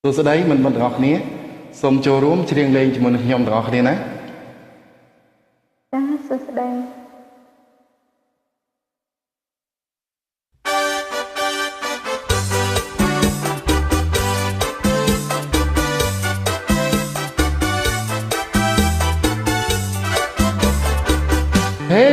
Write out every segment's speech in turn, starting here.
សួស្តីមិត្តទាំងអស់គ្នាសូមចូលរួមច្រៀងលេងជាមួយនឹងខ្ញុំទាំងអស់គ្នាណាចាសួស្តីហេ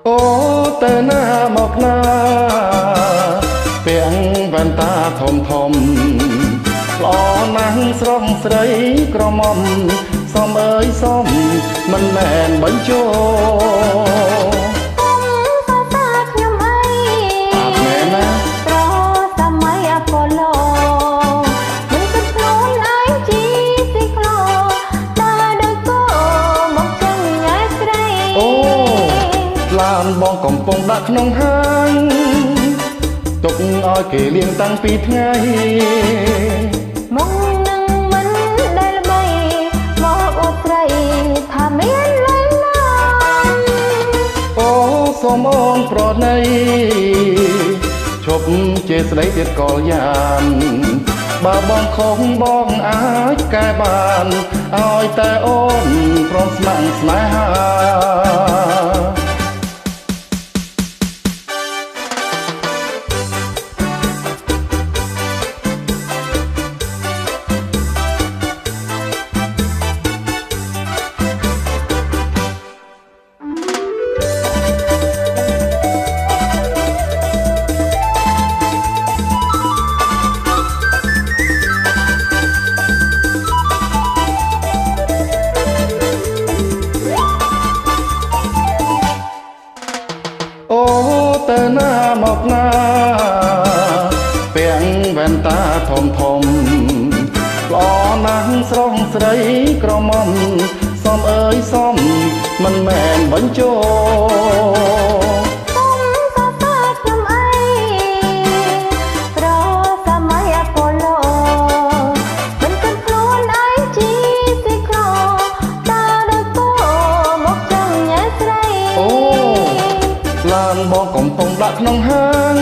អូទៅណាមកណាពាំងវ៉ែនតាធំល្អណាស់ស្រស់ស្រីក្រមុំសំអើយសំមិនមែនបញ្ចោខ្ញុំអីអត់មែនណាត្រសម័យអាប៉ូឡូមិនគិតខ្លួនឯងជីស៊ីក្លូតែដូចគោមកចឹងញ៉ៃស្រីអូឡានបងកំពុងដាក់ក្នុងហាងទុកឲ្យគេលៀងតាំងពីថ្ងៃមកនឹងមិនដែលល្បីមកអួតស្រីថាមានលុយណាស់អូសូមអូនប្រណីឈប់ជាស្ដីទៀតកលយ៉ាងបើបងខំបងអាចកែបានឲ្យតែអូនព្រមស្ម័គ្រស្នេហាអូទៅណាមកណាពាំងវ៉ែនតាធំល្អណាស់ស្រស់ស្រីក្រមុំសំអើយសំមិនមែនបញ្ចោខ្ញុំអីត្រសម័យអាប៉ូឡូមិនគិតខ្លួនឯងជីស៊ីក្លូតែដូចគោមកចឹងញ៉ៃស្រីអូឡានបងកំពុងដាក់ក្នុងហាង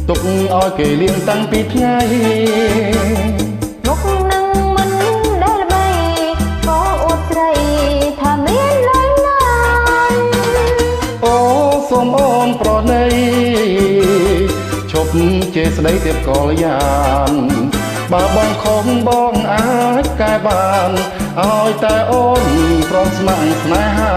ទុកឲ្យគេលៀងតាំងពីថ្ងៃមុខនឹងមិនដែលល្បីក៏អួតស្រីថាមានលុយណាស់អូសូមអូនប្រណីឈប់ជាស្ដីទៀតកលយ៉ាងបើបងខំបងអាចកែបានឲ្យតែអូនព្រមស្ម័គ្រស្នេហា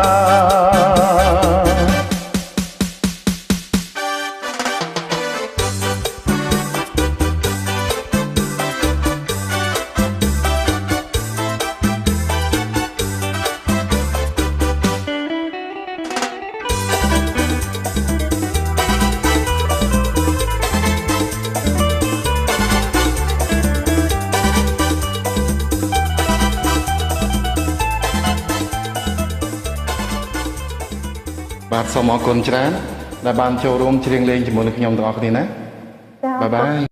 បាទសូមអរគុណច្រើនដែលបានចូលរួមច្រៀងលេងជាមួយនឹងខ្ញុំទាំងអស់គ្នាណាចា៎បាយបាយ